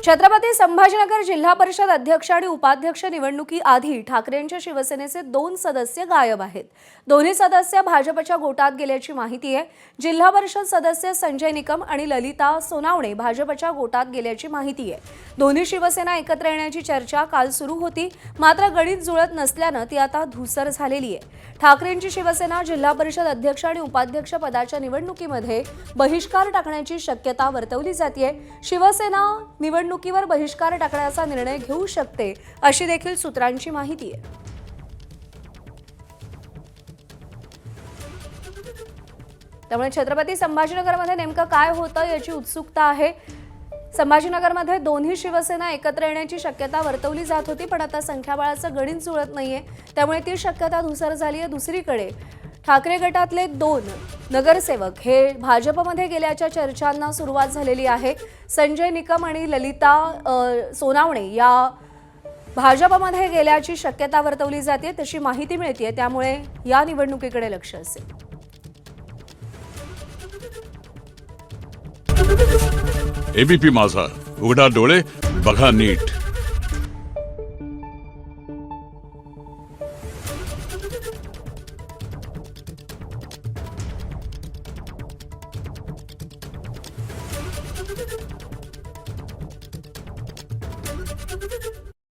छत्रपती संभाजीनगर जिल्हा परिषद अध्यक्ष आणि उपाध्यक्ष निवडणुकीआधी ठाकरेंच्या शिवसेनेचे 2 सदस्य गायब आहेत। दोन्ही सदस्य भाजपच्या गोटात गेल्याची माहिती आहे। जिल्हा परिषद सदस्य संजय निकम आणि ललिता सोनावणे भाजपच्या गोटात गेल्याची माहिती आहे। दोन्ही शिवसेना एकत्र येण्याची चर्चा काल सुरू होती, मात्र गणित जुळत नसल्याने ती आता धूसर झालेली आहे। ठाकरेंची शिवसेना जिल्हा परिषद अध्यक्ष आणि उपाध्यक्ष पदाच्या निवडणुकीमध्ये बहिष्कार टाकण्याची शक्यता वर्तवली जाते। शिवसेना निवडणुकीवर बहिष्कार टाकण्याचा निर्णय घेऊ शकते, अशी देखील सूत्रांची माहिती आहे। त्यामुळे छत्रपती संभाजीनगरमध्ये नेमकं काय होतं याची उत्सुकता आहे। संभाजीनगरमध्ये दोन्ही शिवसेना एकत्र येण्याची शक्यता वर्तवली जात होती, पण आता संख्याबळाचं गणित जुळत नाहीये, त्यामुळे ती शक्यता धूसर झाली आहे। दुसरीकडे ठाकरे गटातले 2 नगरसेवक हे भाजपमध्ये गेल्याच्या चर्चांना सुरुवात झालेली आहे। संजय निकम आणि ललिता सोनावणे या भाजपमध्ये गेल्याची शक्यता वर्तवली जाते, तशी माहिती मिळते, त्यामुळे या निवडणुकीकडे लक्ष असेल। एबीपी माझा, उघडा डोळे बघा नीट।